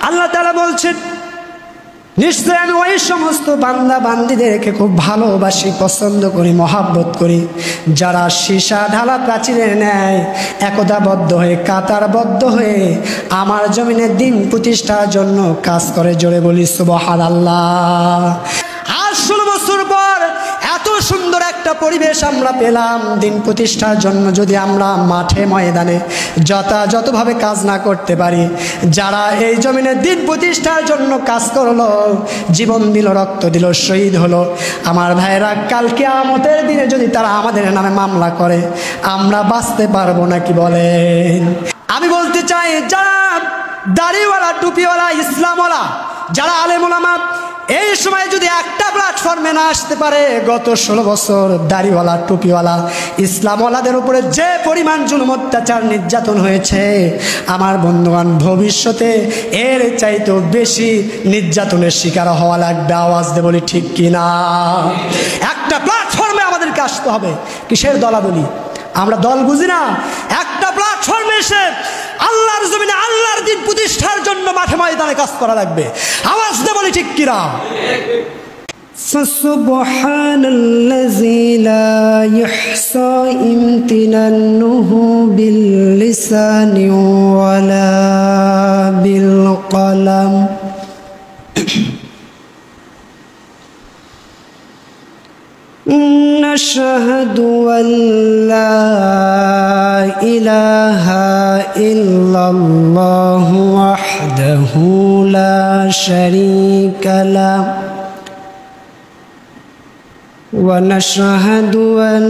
আল্লাহ তাআলা বলছেন, নিশ্চয় আমি ওই সমস্ত বান্দা বান্দীদেরকে খুব ভালোবাসি, পছন্দ করি, মহাব্বত করি, যারা সীসা ঢালা প্রাচীরের ন্যায় একতাবদ্ধ হয়ে, কাতারবদ্ধ হয়ে আমার জমিনে দিন প্রতিষ্ঠার জন্য কাজ করে। জোরে বলি সুবহানাল্লাহ। আর 16 বছর পর এত সুন্দর একটা পরিবেশ আমরা পেলাম দিন প্রতিষ্ঠার জন্য। যদি আমরা মাঠে ময়দানে যথাযথভাবে কাজ না করতে পারি, যারা এই জমিনে দিন প্রতিষ্ঠার জন্য কাজ করলো, জীবন দিল, রক্ত দিল, শহীদ হলো, আমার ভাইরা কাল কিয়ামতের দিনে যদি তারা আমাদের নামে মামলা করে, আমরা বাঁচতে পারবো নাকি বলেন? আমি বলতে চাই, যারা দাড়িওয়ালা, টুপিওয়ালা, ইসলামওয়ালা, যারা আলেম ওলামা এই সময় যদি একটা প্ল্যাটফর্মে না আসতে পারে, গত 16 বছর দাড়িওয়ালা, টুপিওয়ালা, ইসলামওয়ালাদের উপরে যে পরিমাণ জুলুম, অত্যাচার, নির্যাতন হয়েছে, আমার বন্ধুগণ ভবিষ্যতে এর চাইতেও বেশি নির্যাতনের শিকার হওয়া লাগবে। আওয়াজ দিয়ে বলি ঠিক কিনা? একটা প্ল্যাটফর্মে আমাদেরকে আসতে হবে। কিসের দলাদলি? আমরা দল বুঝি না। একটা প্ল্যাটফর্মে এসে আল্লাহর জমিনে আল্লাহর দিন প্রতিষ্ঠার জন্য মাঠে ময়দানে কাজ করা লাগবে। আওয়াজ দিয়ে বলি ঠিক কিনা? সুবহানাল্লাযী লা ইহসা ইমতিনানুহু বিল লিসানি ওয়ালা বিল কলম। نشهد أن لا إله إلا الله وحده لا شريك له ونشهد أن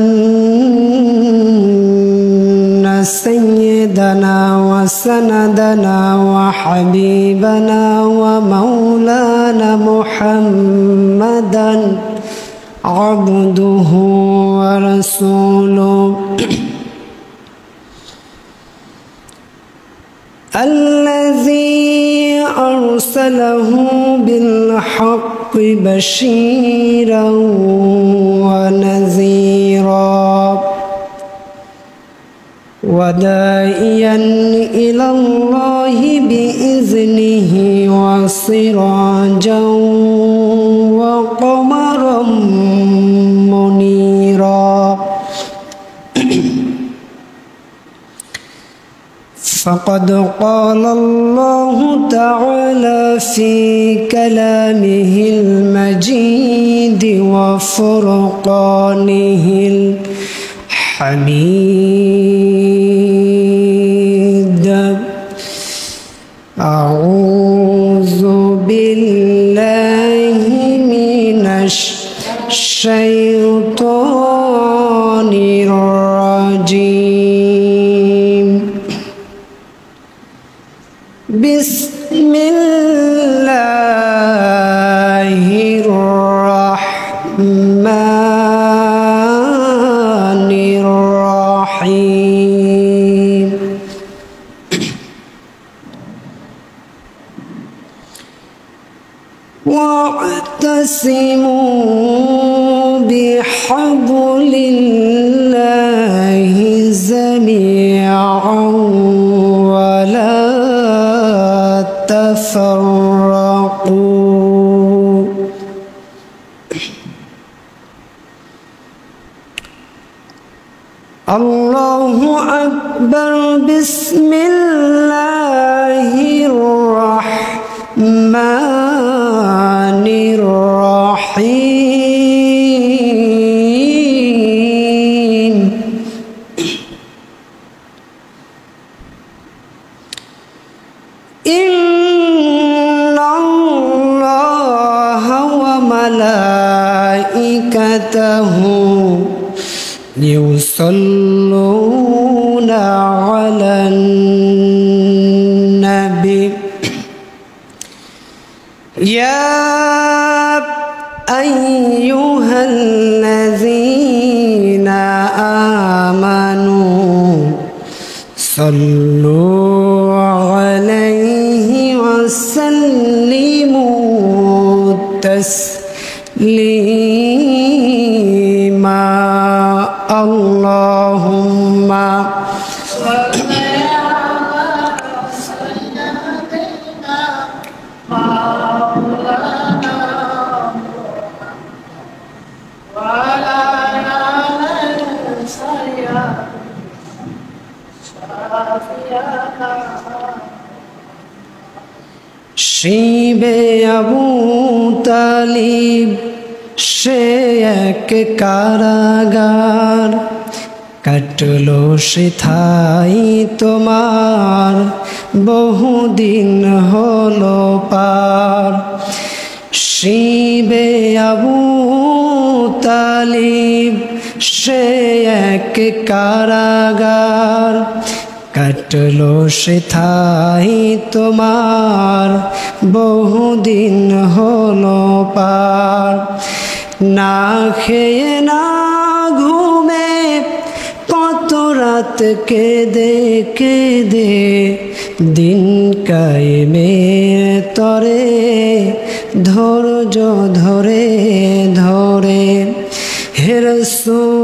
سيدنا وسندنا وحبيبنا ومولانا محمدا عبده ورسوله الذي أرسله بالحق بشيرا ونذيرا وداعيا إلى الله بإذنه وسراجا وقمرا منيرا فقد قال الله تعالى في كلامه المجيد وفرقانه الحميد أعوذ بالله من الشيطان الرجيم بسم الله الرحمن الرحيم واعتصموا بحبل الله جميعا ولا تفرقوا الله أكبر بسم الله الرحمن الرحيم إن الله وملائكته يصلون على النبي يا أيها الذين آمنوا صلوا عليه وسلموا تسليما اللهم শিবে আবু তালিব সে এক কারাগার, কাটলো সেথাই তোমার বহুদিন হলো পার। শিবে আবু তালিব সে এক কারাগার, কাটলো সেথাই তোমার বহুদিন হলো পার। না খেয়ে না ঘুমে কত রাত কেঁদে কেঁদে দিন কায়েমের তরে ধৈর্য ধরে ধরে হে রাসূল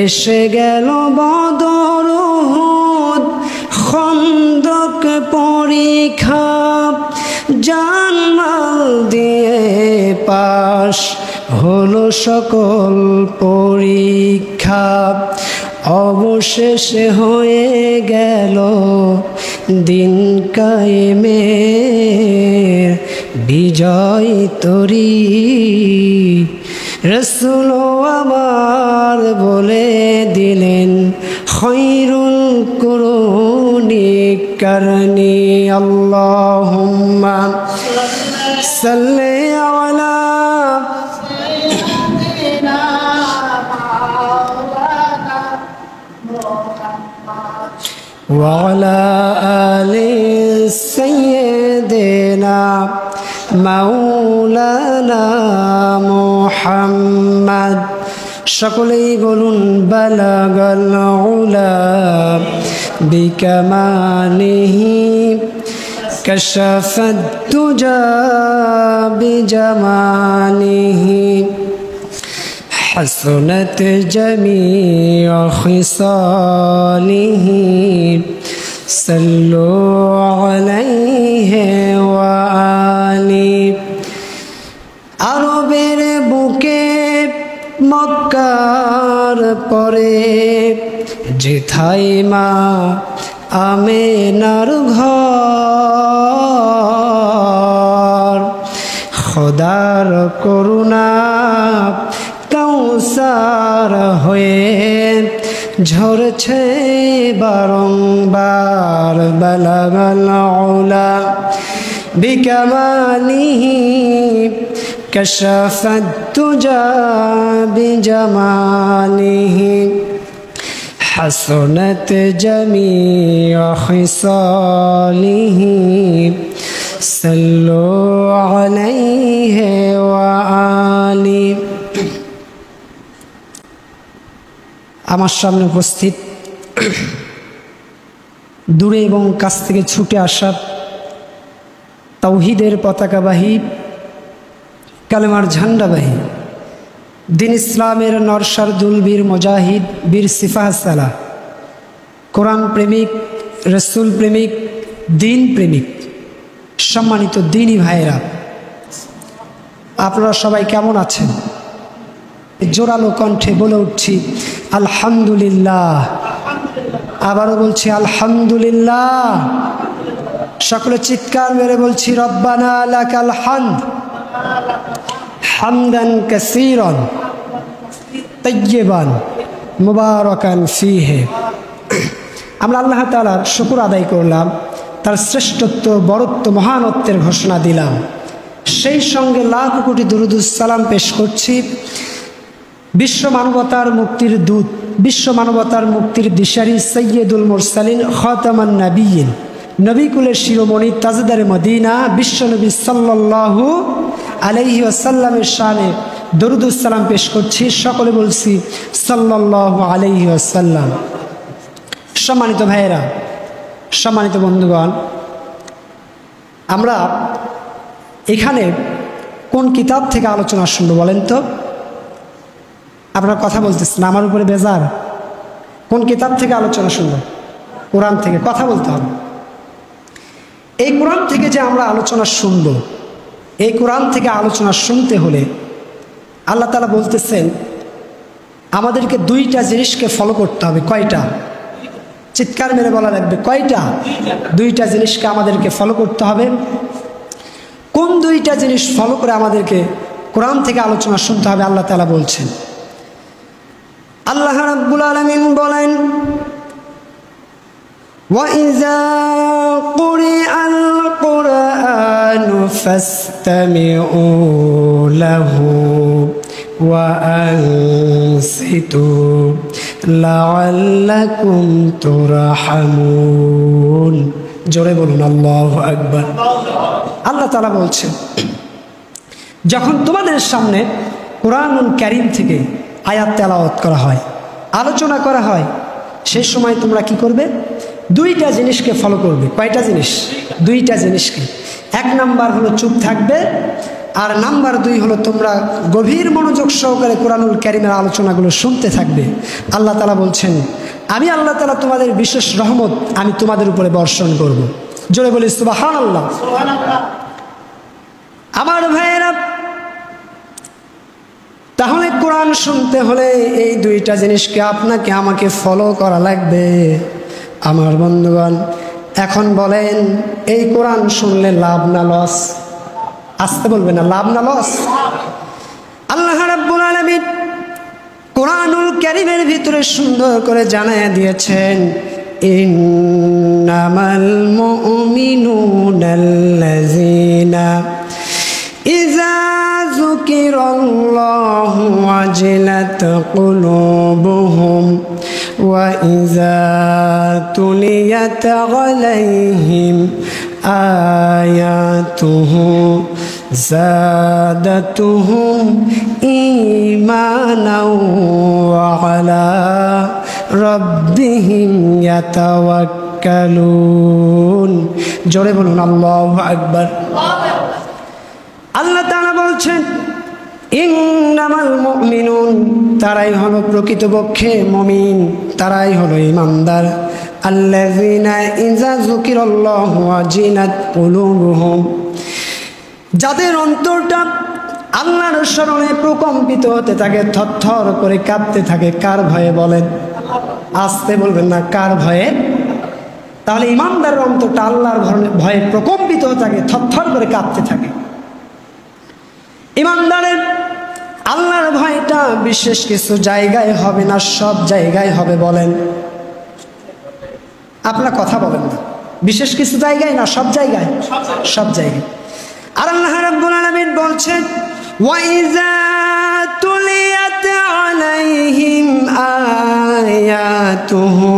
এসে গেল বদর উহুদ খন্দক পরীক্ষা, জানমাল দিয়ে পাশ হলো সকল পরীক্ষা। অবশেষে হয়ে গেল দিন কায়েমের বিজয় তরী। রাসূল আমার বলে দিলেন খৈরুল কুরুনি করনি। আল্লাহুম্মা সাল্লি আলা وعلى آل سيدنا مولانا محمد। সকলেই বলুন বালাগাল উলা বিকামালিহি কাশাফাত তুজা বিজামালিহি حسنت جميع خصاله صلوا عليه وآله। আরবের বুকে মক্কার পরে যেথায় মা আমেনার ঘর, খোদার করুণা কাউসার হয়ে ঝরছে বারংবার। বালাগাল উলা বিকামালিহি কাশাফাত তুজা বিজামালিহি হাসনাত জামিউ খিসালিহি সাল্লু আলাইহি ওয়া আলি। আমার সামনে উপস্থিত দূরে এবং কাছ থেকে ছুটে আসা তাওহীদের পতাকাবাহী, কালেমার ঝান্ডাবাহী, দিন ইসলামের নরসার দুলবীর মুজাহিদ বীর সিফাহ সালাহ, কোরআন প্রেমিক, রসুল প্রেমিক, দিন প্রেমিক, সম্মানিত দিনী ভাইয়েরা, আপনারা সবাই কেমন আছেন? জোরালো কণ্ঠে বলে উঠছি আলহামদুলিল্লাহ। আবারও বলছি আলহামদুলিল্লাহ। সকলে চিৎকার মেরে বলছি রব্বানা লাকাল হামদ হামদান কাসীরান তাইয়্যিবান মুবারাকান ফীহি। আমরা আল্লাহ তাআলার শুকর আদায় করলাম, তার শ্রেষ্ঠত্ব, বরত্ব, মহানত্বের ঘোষণা দিলাম। সেই সঙ্গে লাখ কোটি দুরূদ সালাম পেশ করছি বিশ্ব মানবতার মুক্তির দূত, বিশ্ব মানবতার মুক্তির দিশারি সৈয়দুল মুরসালিন খাতামান নবিয়্যিন, নবীকুলের শিরোমণি, তাজদারে মদিনা, বিশ্বনবী সাল্লাল্লাহু আলাইহি ওয়াসাল্লামের শানে দরুদ সালাম পেশ করছি। সকলে বলছি সাল্লাল্লাহু আলাইহি ওয়াসাল্লাম। সম্মানিত ভাইয়েরা, সম্মানিত বন্ধুগণ, আমরা এখানে কোন কিতাব থেকে আলোচনা শুনবো বলেন তো? আপনারা কথা বলতেছেন, আমার উপরে বেজার। কোন কিতাব থেকে আলোচনা শুনবো? কোরআন থেকে। কথা বলতে হবে। এই কোরআন থেকে যে আমরা আলোচনা শুনবো, এই কোরআন থেকে আলোচনা শুনতে হলে আল্লাহ তাআলা বলতেছেন আমাদেরকে দুইটা জিনিসকে ফলো করতে হবে। কয়টা? চিৎকার মেরে বলা লাগবে কয়টা? দুইটা জিনিসকে আমাদেরকে ফলো করতে হবে। কোন দুইটা জিনিস ফলো করে আমাদেরকে কোরআন থেকে আলোচনা শুনতে হবে? আল্লাহ তাআলা বলছেন, আল্লাহ রাব্বুল আলামিন বলেন, وَإِذَا قُرِئَ الْقُرْآنُ فَاسْتَمِعُوا لَهُ وَأَنصِتُوا لَعَلَّكُمْ تُرْحَمُونَ। জোরে বলুন আল্লাহু আকবার। আল্লাহ তাআলা বলছেন, যখন তোমাদের সামনে কুরআনুল কারীম থেকে আয়াত তেলাওয়াত করা হয়, আলোচনা করা হয়, সেই সময় তোমরা কি করবে? দুইটা জিনিসকে ফলো করবে। কয়টা জিনিস? দুইটা জিনিসকে। এক নাম্বার হলো চুপ থাকবে, আর নাম্বার দুই হলো তোমরা গভীর মনোযোগ সহকারে কুরআনুল কারীমের আলোচনাগুলো শুনতে থাকবে। আল্লাহ তাআলা বলছেন, আমি আল্লাহ তাআলা তোমাদের বিশেষ রহমত আমি তোমাদের উপরে বর্ষণ করব। জোরে বলি সুবহানাল্লাহ। আমার ভাইয়েরা, তাহলে কোরআন শুনতে হলে এই দুইটা জিনিসকে আপনাকে আমাকে ফলো করা লাগবে। আমার বন্ধুগণ, এখন বলেন, এই কোরআন শুনলে লাভ না লস? আসতে বলবে না, লাভ না লস? আল্লাহ রাব্বুল আলামিন কোরআনুল কারীমের ভিতরে সুন্দর করে জানায়া দিয়েছেন, ইন্নামাল মুমিনুনাল্লাযীনা ইযা যুকিরাল্লাহু ওয়াজিলাত কুলুবুহুম ওয়া ইযা তুলিয়াত আলাইহিম আয়াতুহু যাদাতুহুম ঈমানাও ওয়া আলা রাব্বিহিম ইয়াতাওয়াক্কালুন। জোরে বলুন আল্লাহু আকবার। আল্লাহ তাআলা বলছেন, ইন্নামাল মুমিনুন, তারাই হলো প্রকৃতপক্ষে মুমিন, তারাই হলো ঈমানদার। আল্লাযীনা ইযা যুকিরাল্লাহু ওয়াজিলাত কুলুবুহুম, যাদের অন্তরটা আল্লাহর স্মরণে প্রকম্পিত হতে থাকে, থরথর করে কাঁপতে থাকে। কার ভয়ে বলেন? আসতে বলবেন না, কার ভয়ে? তাহলে ঈমানদারের অন্তরটা আল্লাহর ভয়ে প্রকম্পিত হতে থাকে, থরথর করে কাঁপতে থাকে। ঈমানদারের আল্লাহর ভয়টা বিশেষ কিছু জায়গায় হবে না, সব জায়গায় হবে। বলেন, আপনারা কথা বলেন না। বিশেষ কিছু জায়গায় না, সব জায়গায়? সব জায়গায়। আর আল্লাহ রাব্বুল আলামিন বলছেন, ওয়াইযা তুলিয়াত আলাইহিম আয়াতুহু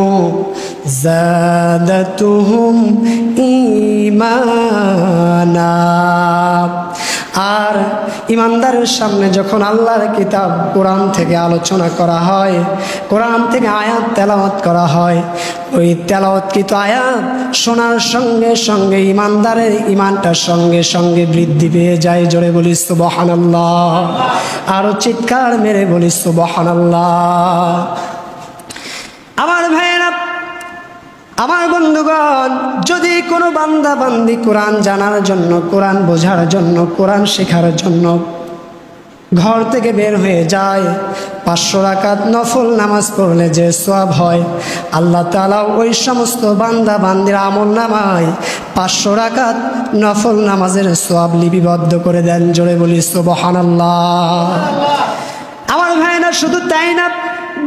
যাদাতুহুম ঈমানা। আর ঈমানদারের সামনে যখন আল্লাহর কিতাব কোরআন থেকে আলোচনা করা হয়, কোরআন থেকে আয়াত তেলাওয়াত করা হয়, ওই তেলাওয়াতকৃত আয়াত শোনার সঙ্গে সঙ্গে ঈমানদারের ঈমানটা সঙ্গে সঙ্গে বৃদ্ধি পেয়ে যায়। জোরে বলি সুবহানাল্লাহ। আরো চিৎকার মেরে বলি সুবহানাল্লাহ। আমার ভাইয়েরা, আমার বন্ধুগণ, যদি কোনো বান্দা বান্দি কোরআন জানার জন্য, কোরআন বোঝার জন্য, কোরআন শেখার জন্য ঘর থেকে বের হয়ে যায়, 500 রাকাত নফল নামাজ পড়লে যে সওয়াব হয়, আল্লাহ তাআলা ওই সমস্ত বান্দা বান্দির আমল নামায় 500 রাকাত নফল নামাজের সওয়াব লিপিবদ্ধ করে দেন। জোরে বলি সুবহানাল্লাহ। আমার ভাইরা, শুধু তাই না,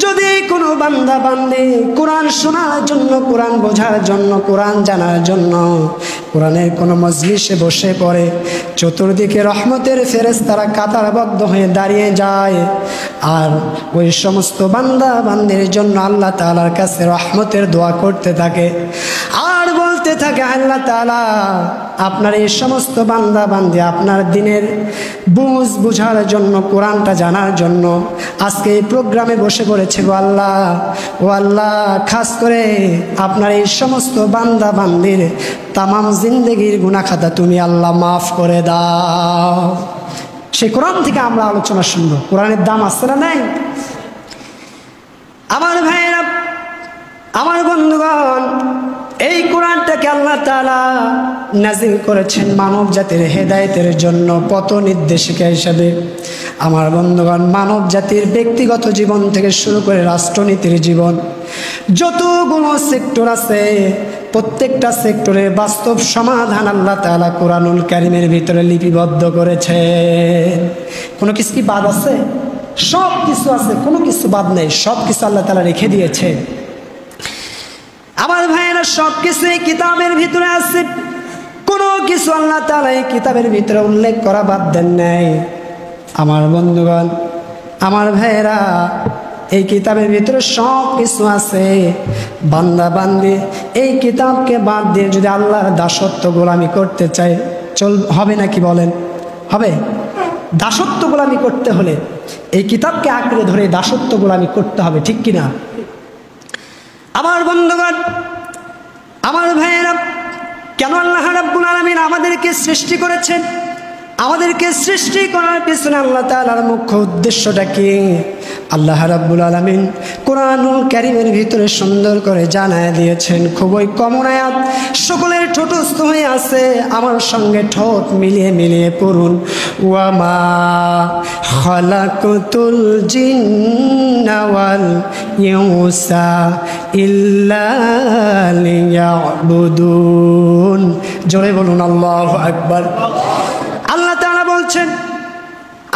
যদি কোনো বান্দা বান্দি কোরআন শোনার জন্য, কোরআন বোঝার জন্য, কোরআন জানার জন্য কোরআনের কোনো মজলিসে বসে পড়ে, চতুর্দিকে রহমতের ফেরেশতারা কাতারবদ্ধ হয়ে দাঁড়িয়ে যায়, আর ওই সমস্ত বান্দা বান্দির জন্য আল্লাহ তাআলার কাছে রহমতের দোয়া করতে থাকে, আর বলতে থাকে, আল্লাহ তাআলা আপনার এই সমস্ত বান্দা বান্দি আপনার দিনের বুঝার জন্য, কোরআনটা জানার জন্য আজকে এই প্রোগ্রামে বসে পড়েছে গো আল্লাহ। ও আল্লাহ, খাস করে আপনার এই সমস্ত বান্দা বান্দির তামাম জিন্দেগির গুনাহ খাতা তুমি আল্লাহ মাফ করে দাও। সেই কোরআন থেকে আমরা আলোচনা শুনবো। কোরআনের দাম আছে না নাই? আমার ভাইয়েরা, আমার বন্ধুগণ, এই কোরআনটাকে আল্লাহ তাআলা নাজিল করেছেন মানব জাতির হেদায়েতের জন্য পথ নির্দেশিকা হিসাবে। আমার বন্ধুগণ, মানব জাতির ব্যক্তিগত জীবন থেকে শুরু করে রাষ্ট্রনীতির জীবন, যতগুলো সেক্টর আছে প্রত্যেকটা সেক্টরের বাস্তব সমাধান আল্লাহ তাআলা কোরআনুল কারীমের ভিতরে লিপিবদ্ধ করেছেন। কোনো কিছু কি বাদ আছে? সব কিছু আছে, কোনো কিছু বাদ নেই, সব কিছু আল্লাহ তাআলা রেখে দিয়েছে। আমার ভাইয়েরা, সব কিছু এই কিতাবের ভিতরে আছে, কোনো কিছু আল্লাহ তাআলা এই কিতাবের ভিতরে উল্লেখ করা বাদ দেন নাই। আমার বন্ধুগণ, আমার ভাইয়েরা, এই কিতাবের ভিতরে সব কিছু আছে। বান্দা বান্দি এই কিতাবকে বাদ দিয়ে যদি আল্লাহর দাসত্ব গোলামি করতে চায়, হবে নাকি বলেন? হবে? দাসত্ব গোলামি করতে হলে এই কিতাবকে আঁকড়ে ধরে দাসত্ব গোলামি করতে হবে, ঠিক কিনা? আমার বন্ধুগণ, আমার ভাইয়েরা, কেন আল্লাহ রাব্বুল আলামিন আমাদেরকে সৃষ্টি করেছেন? আমাদেরকে সৃষ্টি করার পিছনে আল্লাহ তাআলার মুখ্য উদ্দেশ্যটা কি? আল্লাহ রাব্বুল আলামিন কোরআনুল কারীমের ভিতরে সুন্দর করে জানায় দিয়েছেন। খুবই কমন আয়াত, সকলের ঠোঁটস্থ হয়ে আছে, আমার সঙ্গে ঠোঁট মিলিয়ে মিলিয়ে পড়ুন। ওয়া মা খালাকতুল জিন্না ওয়াল ইনসা ইল্লা লিয়াবুদুন। জোরে বলুন আল্লাহু আকবার। আল্লাহ তাআলা বলছেন,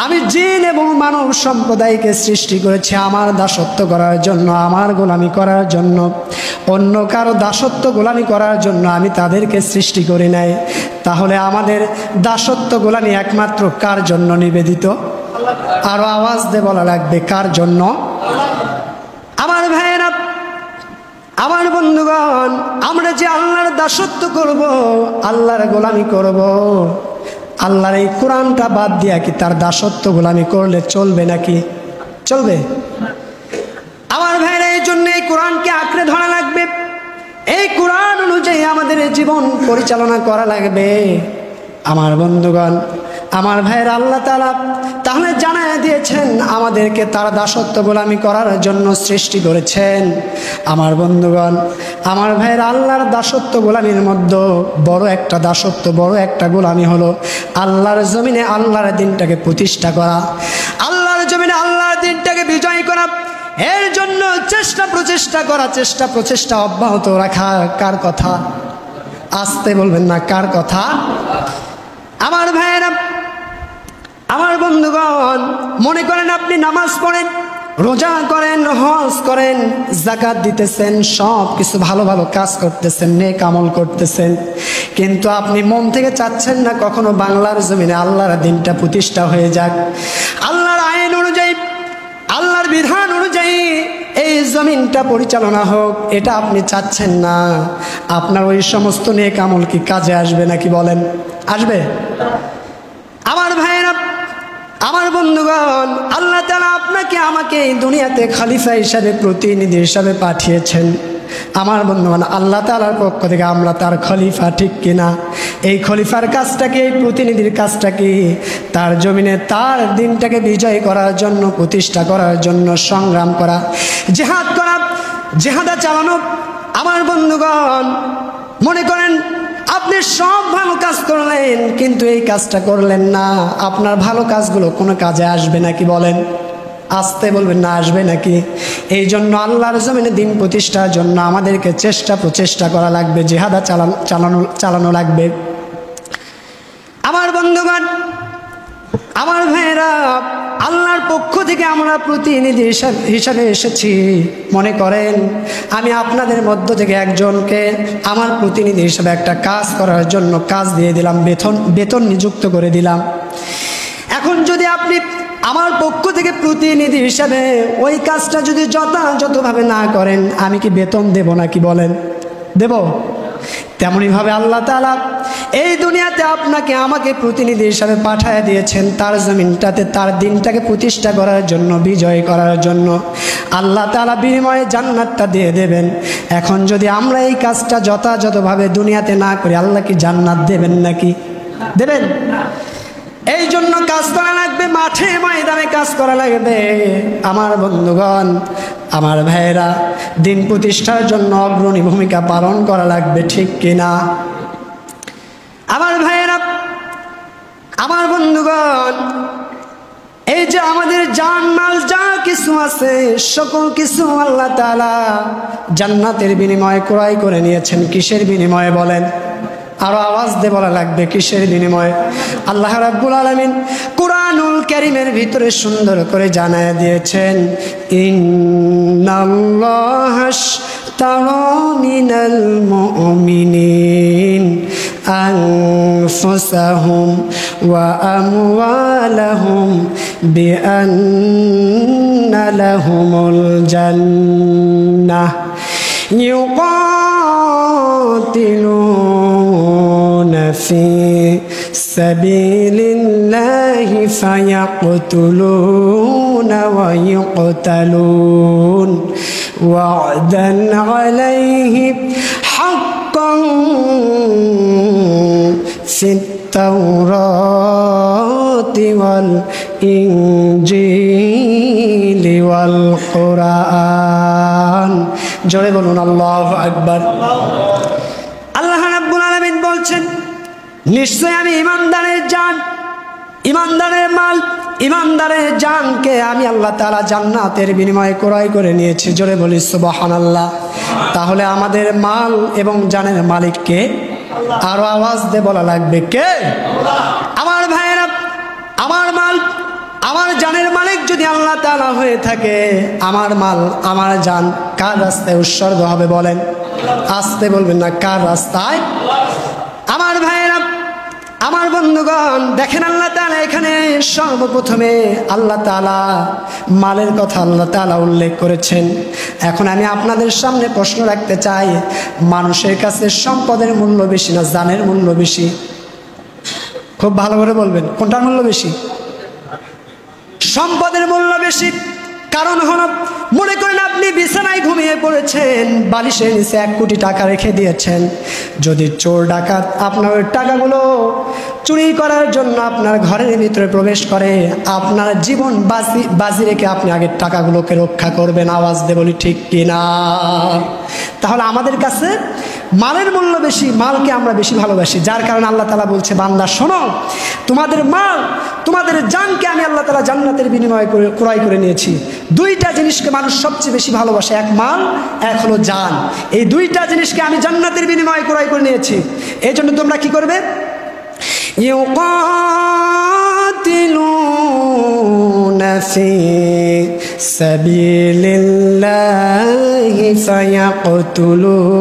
আমি জিন এবং মানব সম্প্রদায়কে সৃষ্টি করেছি আমার দাসত্ব করার জন্য, আমার গোলামি করার জন্য। অন্য কারো দাসত্ব গোলামি করার জন্য আমি তাদেরকে সৃষ্টি করি নাই। তাহলে আমাদের দাসত্ব গোলামি একমাত্র কার জন্য নিবেদিত? আরো আওয়াজ দিয়ে বলা লাগবে, কার জন্য? আমার ভাইয়েরা, আমার বন্ধুগণ, আমরা যে আল্লাহর দাসত্ব করব, আল্লাহর গোলামি করব, আল্লাহর এই কোরআনটা বাদ দিয়া কি তার দাসত্ব গোলামি করলে চলবে নাকি? চলবে? আমার ভাইরা, এই জন্য এই কোরআনকে আঁকড়ে ধরা লাগবে, এই কোরআন অনুযায়ী আমাদের জীবন পরিচালনা করা লাগবে। আমার বন্ধুগণ, আমার ভাইয়ের, আল্লাহ তাআলা তাহলে জানায় দিয়েছেন আমাদেরকে তার দাসত্ব গোলামি করার জন্য সৃষ্টি করেছেন। আমার বন্ধুগণ, আমার ভাইয়ের, আল্লাহর দাসত্ব গোলামির মধ্যে বড় একটা দাসত্ব, বড় একটা গোলামি হলো আল্লাহর জমিনে আল্লাহর দিনটাকে প্রতিষ্ঠা করা, আল্লাহর জমিনে আল্লাহর দিনটাকে বিজয় করা। এর জন্য চেষ্টা প্রচেষ্টা অব্যাহত রাখা। কার কথা? আসতে বলবেন না, কার কথা? আমার ভাইয়েরা, আমার বন্ধুগণ, মনে করেন আপনি নামাজ পড়েন, রোজা করেন, হজ করেন, যাকাত দিতেছেন, সব কিছু ভালো ভালো কাজ করতেছেন, নেক আমল করতেছেন, কিন্তু আপনি মন থেকে চাচ্ছেন না কখনো বাংলার জমিনে আল্লাহর দিনটা প্রতিষ্ঠা হয়ে যাক, আল্লাহর আইন অনুযায়ী, আল্লাহর বিধান অনুযায়ী এই জমিনটা পরিচালনা হোক, এটা আপনি চাচ্ছেন না। আপনার ওই সমস্ত নেক আমল কি কাজে আসবে নাকি বলেন? আসবে? আমার ভাইয়েরা, আমার বন্ধুগণ, আল্লাহ তাআলা আপনাকে আমাকে এই দুনিয়াতে খলিফা হিসাবে, প্রতিনিধি হিসাবে পাঠিয়েছেন। আমার বন্ধুগণ, আল্লাহ তাআলার পক্ষ থেকে আমরা তার খলিফা, ঠিক কিনা? এই খলিফার কাজটা কি? এই প্রতিনিধির কাজটা কি? তার জমিনে তার দিনটাকে বিজয় করার জন্য, প্রতিষ্ঠা করার জন্য সংগ্রাম করা, জিহাদ করা, জিহাদা চালানো। আমার বন্ধুগণ, মনে করেন আপনি সব ভালো কাজ করলেন, কিন্তু এই কাজটা করলেন না, আপনার ভালো কাজগুলো কোনো কাজে আসবে নাকি বলেন? আসতে বলবেন না, আসবে নাকি? এই জন্য আল্লাহর জমিনে দিন প্রতিষ্ঠার জন্য আমাদেরকে প্রচেষ্টা করা লাগবে, জিহাদা চালানো লাগবে। আমার বন্ধুগণ, আমার ভাইয়েরা, আল্লাহর পক্ষ থেকে আমরা প্রতিনিধি হিসাবে এসেছি। মনে করেন আমি আপনাদের মধ্য থেকে একজনকে আমার প্রতিনিধি হিসাবে একটা কাজ করার জন্য কাজ দিয়ে দিলাম, বেতন নিযুক্ত করে দিলাম। এখন যদি আপনি আমার পক্ষ থেকে প্রতিনিধি হিসাবে ওই কাজটা যদি যথাযথভাবে না করেন, আমি কি বেতন দেব নাকি বলেন? দেব? তেমনিভাবে আল্লাহ তাআলা এই দুনিয়াতে আপনাকে আমাকে প্রতিনিধি হিসাবে পাঠিয়ে দিয়েছেন তার জমিনটাতে, তার দিনটাকে প্রতিষ্ঠা করার জন্য, বিজয় করার জন্য। আল্লাহ তাআলা বিনিময়ে জান্নাতটা দিয়ে দেবেন। এখন যদি আমরা এই কাজটা যথাযথভাবে দুনিয়াতে না করি, আল্লাহ কি জান্নাত দেবেন নাকি? দেবেন? এই জন্য কাজ করা লাগবে, মাঠে ময়দানে কাজ করা লাগবে। আমার বন্ধুগণ, আমার ভাইয়েরা, দিন প্রতিষ্ঠার জন্য অগ্রণী ভূমিকা পালন করা লাগবে, ঠিক কিনা? আমার বন্ধুগণ, এই যে আমাদের জান মাল যা কিছু আছে সকল কিছু আল্লাহ তাআলা জান্নাতের বিনিময়ে ক্রয় করে নিয়েছেন। কিসের বিনিময়ে বলেন? আরো আওয়াজ দিয়ে বলা লাগবে, কিসের বিনিময়ে? আল্লাহ রাব্বুল আলামিন কুরআনুল কারীমের ভিতরে সুন্দর করে জানায় দিয়েছেন, ইন্নাল্লাহা আশতারা মিনাল মুমিনিন আনফুসাহুম ওয়া আমওয়ালাহুম বিআন্না লাহুমুল জান্নাহ يقاتلون في سبيل الله فيقتلون ويقتلون وعدا عليه حقا في التوراة والإنجيل والقرآن। জোরে বলুন আল্লাহু আকবার। আল্লাহ রাব্বুল আলামিন বলছেন, নিশ্চয় আমি ইমানদারের জান, ইমানদারের মাল, ইমানদারের জানকে আমি আল্লাহ তাআলা জান্নাতের বিনিময়ে ক্রয় করে নিয়েছি। জোরে বলি সুবহানাল্লাহ। তাহলে আমাদের মাল এবং জানের মালিক কে? আরো আওয়াজ দিয়ে বলা লাগবে, কে? আমার ভাইয়েরা, আমার মাল আমার জানের মালিক যদি আল্লাহ তাআলা হয়ে থাকে, আমার মাল আমার জান কার রাস্তায় উৎসর্গ হবে বলেন? আসতে বলবেন না, কার রাস্তায়? আমার ভাইয়েরা, আমার বন্ধুগণ, দেখেন আল্লাহ তাআলা এখানে সর্বপ্রথমে আল্লাহ তাআলা মালের কথা আল্লাহ তাআলা উল্লেখ করেছেন। এখন আমি আপনাদের সামনে প্রশ্ন রাখতে চাই, মানুষের কাছে সম্পদের মূল্য বেশি না জানের মূল্য বেশি? খুব ভালো করে বলবেন, কোনটার মূল্য বেশি? সম্পদের মূল্য বেশি। কারণ হলো, মনে করেন আপনি বিছানায় ঘুমিয়ে পড়েছেন, বালিশের নিচে 1 কোটি টাকা রেখে দিয়েছেন। যদি চোর ডাকাত আপনার ওই টাকাগুলো চুরি করার জন্য আপনার ঘরের ভিতরে প্রবেশ করে, আপনার জীবন বাজি রেখে আপনি আগের টাকাগুলোকে রক্ষা করবেন। আওয়াজ দিয়ে বলি ঠিক কিনা? তাহলে আমাদের কাছে মালের মূল্য বেশি, মালকে আমরা বেশি ভালোবাসি। যার কারণে আল্লাহ তাআলা বলছে, বান্দা শোনো, তোমাদের মাল, তোমাদের জানকে আমি আল্লাহ তাআলা জান্নাতের বিনিময়ে ক্রয় করে নিয়েছি। 2টা জিনিসকে মানুষ সবচেয়ে বেশি ভালোবাসে, এক মাল, এক হলো জান। এই 2টা জিনিসকে আমি জান্নাতের বিনিময়ে ক্রয় করে নিয়েছি। এই জন্য তোমরা কি করবে? يقاتلون في سبيل الله فيقتلون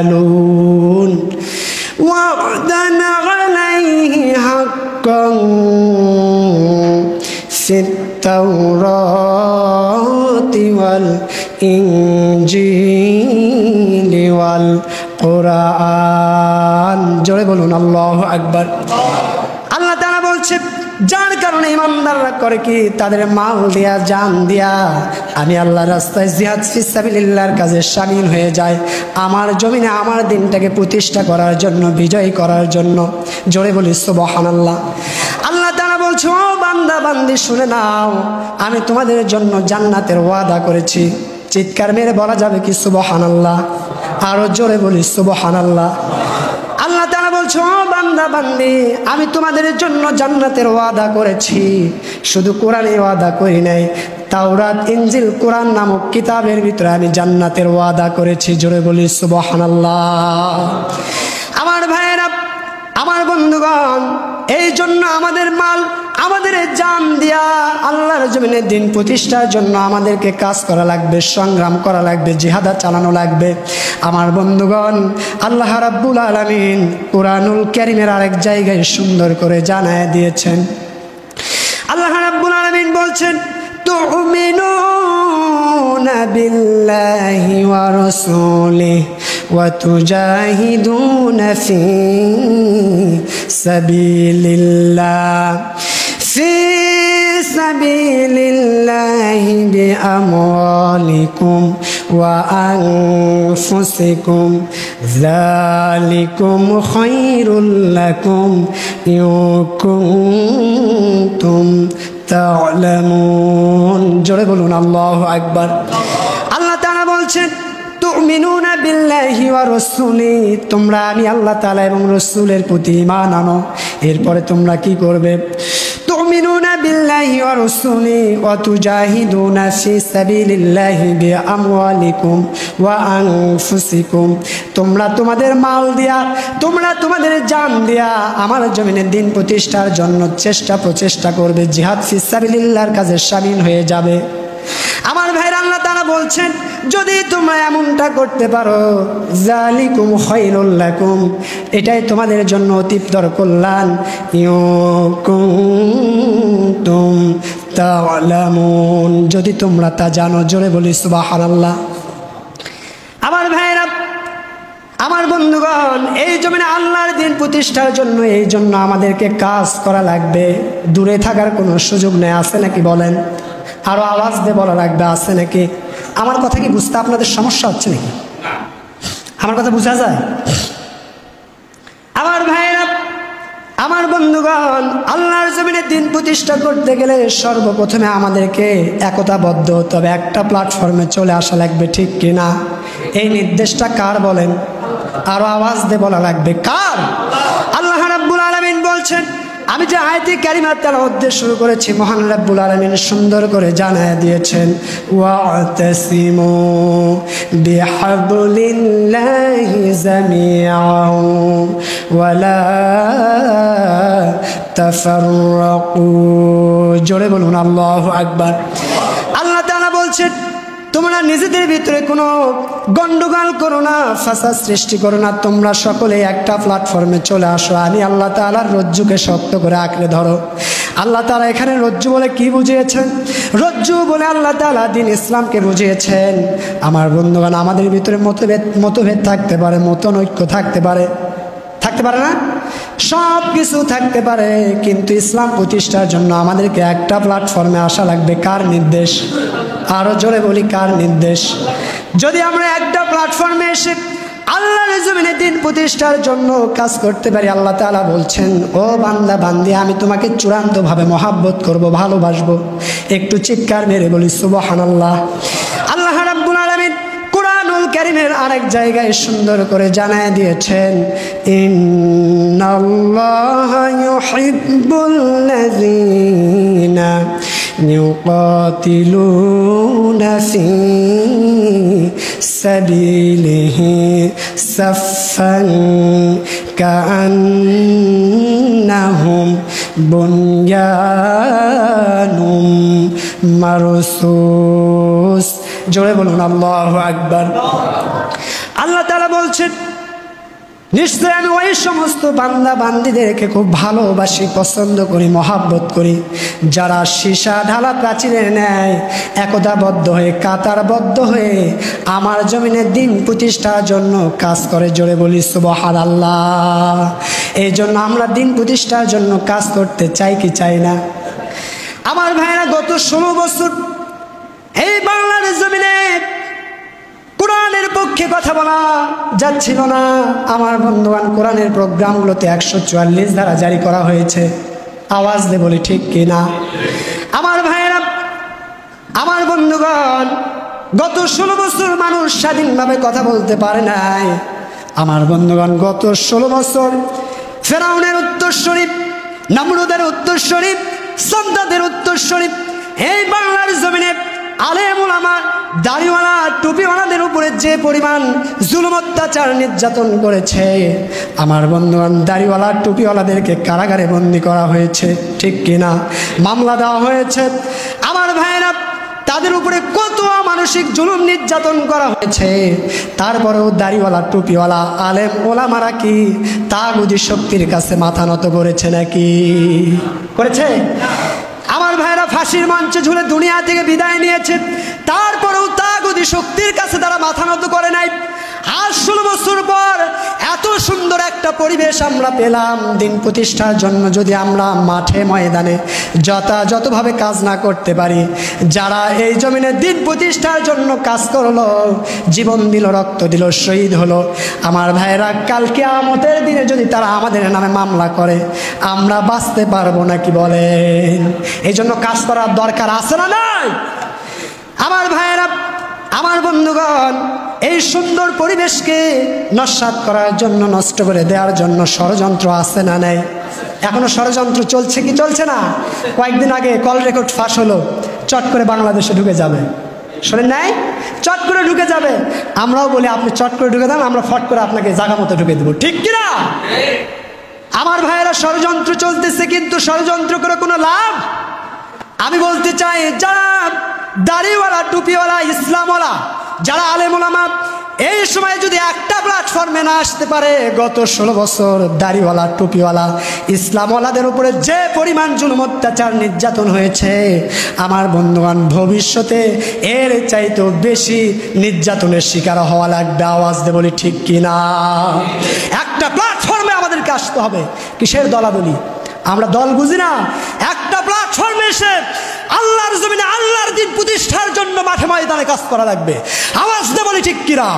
ويقتلون وعدا عليه حقا في التوراة والإنجيل والقرآن। জোরে বলুন আল্লাহু আকবার। আল্লাহ তাআলা বলছে, যার কারণে ইমানদাররা করে কি? তাদের মাল দিয়া, জান দিয়া আমি আল্লাহর রাস্তায় জিহাদ ফিসাবিলিল্লাহর কাজে শামিল হয়ে যায়, আমার জমিনে আমার দিনটাকে প্রতিষ্ঠা করার জন্য, বিজয়ী করার জন্য। জোরে বলি সুবহানাল্লাহ। আল্লাহ তাআলা বলছে, ও বান্দা বান্দি শুনে নাও, আমি তোমাদের জন্য জান্নাতের ওয়াদা করেছি। চিৎকার মেরে বলা যাবে কি সুবহানাল্লাহ? আরো জোরে বলি সুবহানাল্লাহ। আল্লাহ তাআলা বলছে, ও বান্দা বান্দি, আমি তোমাদের জন্য জান্নাতের ওয়াদা করেছি। শুধু কোরআনে ওয়াদা করি নাই, তাওরাত, ইনজিল, কোরআন নামক কিতাবের ভিতরে আমি জান্নাতের ওয়াদা করেছি। জোরে বলি সুবহানাল্লাহ। আমার ভাইয়েরা, আমার বন্ধুগণ, এই জন্য আমাদের মাল, আমাদের জান দিয়া আল্লাহর জমিনে দিন প্রতিষ্ঠার জন্য আমাদেরকে কাজ করা লাগবে, সংগ্রাম করা লাগবে, জিহাদ চালানো লাগবে। আমার বন্ধুগণ, আল্লাহ রাব্বুল আলামিন কুরআনুল কারীমের আরেক জায়গায় সুন্দর করে জানায় দিয়েছেন। আল্লাহ রাব্বুল আলামিন বলছেন, তুমিনুনা বিল্লাহি ওয়া রাসূলিহি وتجاهدون في سبيل الله بأموالكم وأنفسكم ذلكم خير لكم إن كنتم تعلمون। জোরে বলুন আল্লাহু আকবার। আল্লাহ তাআলা বলছেন, তুমিনুনা বিল্লাহি ওয়া রাসূলি, তোমরা আমি আল্লাহ তাআলা এবং রাসূলের প্রতি ঈমান আনো। এরপরে তোমরা কি করবে? তুমিনুনা বিল্লাহি ওয়া রাসূলি ওয়া তুজাহিদুনা ফি সাবিলিল্লাহি বিআমওয়ালিকুম ওয়া আনফুসিকুম, তোমরা তোমাদের মাল দিয়া, তোমরা তোমাদের জান দিয়া আমার জমিনে দিন প্রতিষ্ঠার জন্য প্রচেষ্টা করবে, জিহাদ ফি সাবিলিল্লাহর কাজে শামিল হয়ে যাবে। আমার ভাইরা, আল্লাহ তাআলা বলছেন যদি তোমরা এমনটা করতে পারো, যালিকুম খায়রুল লাকুম, এটাই তোমাদের জন্য অতীবতর কল্যাণ। কুনতুম তা'লামুন, যদি তোমরা তা জানো। জোরে বলি সুবহানাল্লাহ। আমার ভাইরা, আমার বন্ধুগণ, এই জমিনে আল্লাহর দিন প্রতিষ্ঠার জন্য এই জন্য আমাদেরকে কাজ করা লাগবে। দূরে থাকার কোনো সুযোগ নেই। আছে নাকি বলেন? আরো আওয়াজ দিয়ে বলা লাগবে, আছে নাকি? আমার কথা কি বুঝতে আপনাদের সমস্যা হচ্ছে নাকি? আমার কথা বোঝা যায়? আমার ভাইরা, আমার বন্ধুগণ, আল্লাহর জমিনে দিন প্রতিষ্ঠা করতে গেলে সর্বপ্রথমে আমাদেরকে একতাবদ্ধ, তবে একটা প্ল্যাটফর্মে চলে আসা লাগবে, ঠিক কিনা? এই নির্দেশটা কার বলেন? আরো আওয়াজ দিয়ে বলা লাগবে, কার? আল্লাহ রাব্বুল আলামিন বলছেন, আমি যে আয়াতে কারিমা তেলাওয়াত দিয়ে শুরু করেছি, মহান রাব্বুল আলামিন সুন্দর করে জানায় দিয়েছেন, ওয়াতাসিমু বিহাবলিল্লাহি জামিআন ওয়ালা তাফাররাকু। জোরে বলুন আল্লাহু আকবার। আল্লাহ তাআলা বলছেন, তোমরা নিজেদের ভিতরে কোনো গন্ডগোল করো না, ফাসাদ সৃষ্টি করো না, তোমরা সকলে একটা প্ল্যাটফর্মে চলে আসো, আমি আল্লাহ তাআলার রজ্জুকে শক্ত করে আঁকড়ে ধরো। আল্লাহ তাআলা এখানে রজ্জু বলে কি বুঝিয়েছেন? রজ্জু বলে আল্লাহ তাআলা দ্বীন ইসলামকে বুঝিয়েছেন। আমার বন্ধুগণ, আমাদের ভিতরে মতভেদ থাকতে পারে, মতনৈক্য থাকতে পারে না, সব কিছু থাকতে পারে, কিন্তু ইসলাম প্রতিষ্ঠার জন্য আমাদেরকে একটা প্ল্যাটফর্মে আসা লাগবে। কার নির্দেশ? আরো জোরে বলি, কার নির্দেশ? যদি আমরা একটা প্ল্যাটফর্মে এসে আল্লাহর জমিনে দিন প্রতিষ্ঠার জন্য কাজ করতে পারি, আল্লাহ তাআলা বলছেন, ও বান্দা বান্দি, আমি তোমাকে চূড়ান্তভাবে মহাব্বত করব, ভালোবাসবো। একটু চিৎকার মেরে বলি সুবহানাল্লাহ। আল্লাহ রাব্বুল আলামিন কুরআনুল কারীমের আরেক জায়গায় সুন্দর করে জানায় দিয়েছেন, ইন্নাল্লাহা ইউহিব্বুল্লাযীনা ইউকাতিলুনা ফি সাবিলিহি সাফফান কাআন্নাহুম বুনয়ানুম মারসুস। জোরে বলুন আল্লাহু আকবার। আল্লাহ তাআলা বলছেন, নিশ্চয় আমি ওই সমস্ত বান্দা বান্দিদেরকে খুব ভালোবাসি, পছন্দ করি, মহাব্বত করি, যারা সীসা ঢালা প্রাচীরের ন্যায় একতাবদ্ধ হয়ে, কাতারবদ্ধ হয়ে আমার জমিনে দিন প্রতিষ্ঠার জন্য কাজ করে। জোরে বলি সুবহানাল্লাহ। এই জন্য আমরা দিন প্রতিষ্ঠার জন্য কাজ করতে চাই কি চাই না? আমার ভাইরা, গত 16 বছর এই বাংলার জমিনে কোরআনের পক্ষে কথা বলা যাচ্ছিল না। আমার বন্ধুগণ, কোরআনের প্রোগ্রামগুলোতে 144 ধারা জারি করা হয়েছে। আওয়াজ দিয়ে বলি, ঠিক কি না? আমার ভাইয়েরা, আমার বন্ধুগণ, গত 16 বছর মানুষ স্বাধীনভাবে কথা বলতে পারে নাই। আমার বন্ধুগণ, গত 16 বছর ফেরাউনের উত্তরসূরি, নমরুদের উত্তরসূরি, সাদ্দাদের উত্তরসূরি এই বাংলার জমিনে আলেম ওলামা, দাড়িওয়ালা, টুপিওয়ালাদের উপরে যে পরিমাণ জুলুম, অত্যাচার, নির্যাতন করেছে, আমার বন্ধুগণ, দাড়িওয়ালা টুপিওয়ালাদেরকে কারাগারে বন্দী করা হয়েছে, ঠিক কিনা? মামলা দেওয়া হয়েছে। আমার ভাইয়েরা, তাদের উপরে কত মানসিক জুলুম, নির্যাতন করা হয়েছে। তারপরেও দাড়িওয়ালা, টুপিওয়ালা, আলেম ওলামারা কি তাগুতি শক্তির কাছে মাথা নত করেছে নাকি? করেছে? আমার ভাইরা, ফাঁসির মঞ্চে ঝুলে দুনিয়া থেকে বিদায় নিয়েছে, তারপরেও তাগুতি শক্তির কাছে তারা মাথা নত করে নাই। আজ 16 বছর পর এত সুন্দর একটা পরিবেশ আমরা পেলাম দিন প্রতিষ্ঠার জন্য। যদি আমরা মাঠে ময়দানে যথাযথভাবে কাজ না করতে পারি, যারা এই জমিনে দিন প্রতিষ্ঠার জন্য কাজ করলো, জীবন দিল, রক্ত দিল, শহীদ হলো, আমার ভাইরা, কাল কিয়ামতের দিনে যদি তারা আমাদের নামে মামলা করে, আমরা বাঁচতে পারবো নাকি বলেন? এই জন্য কাজ করার দরকার আছে না নাই? আমার ভাইরা, আমার বন্ধুগণ, এই সুন্দর পরিবেশকে নস্যাৎ করার জন্য, নষ্ট করে দেওয়ার জন্য ষড়যন্ত্র আছে না নাই? এখনো ষড়যন্ত্র চলছে কি চলছে না? কয়েকদিন আগে কল রেকর্ড ফাঁস হলো, চট করে বাংলাদেশে ঢুকে যাবে, শোনেন নাই? চট করে ঢুকে যাবে। আমরাও বলি আপনি চট করে ঢুকে দেন, আমরা ফট করে আপনাকে জায়গা মতো ঢুকে দেবো, ঠিক কিনা? আমার ভাইয়েরা, ষড়যন্ত্র চলতেছে, কিন্তু ষড়যন্ত্র করে কোনো লাভ? আমি বলতে চাই, যারা দাড়িওয়ালা, টুপিওয়ালা, ইসলামওয়ালা, যারা আলেম ওলামা, এই সময় যদি একটা প্ল্যাটফর্মে না আসতে পারে, গত 16 বছর দাড়িওয়ালা, টুপিওয়ালা, ইসলামওয়ালাদের উপরে যে পরিমাণ জুলুম, অত্যাচার, নির্যাতন হয়েছে, আমার বন্ধুগণ, ভবিষ্যতে এর চাইতেও বেশি নির্যাতনের শিকার হওয়া লাগবে। আওয়াজ দিয়ে বলি ঠিক কিনা? একটা প্ল্যাটফর্মে আমাদেরকে আসতে হবে। কিসের দলাদলি? আমরা দল বুঝি না। একটা প্ল্যাটফর্মে এসে আল্লাহর জমিনে আল্লাহর দিন প্রতিষ্ঠার জন্য মাঠে ময়দানে কাজ করা লাগবে। আওয়াজ দিয়ে বলি ঠিক কিনা?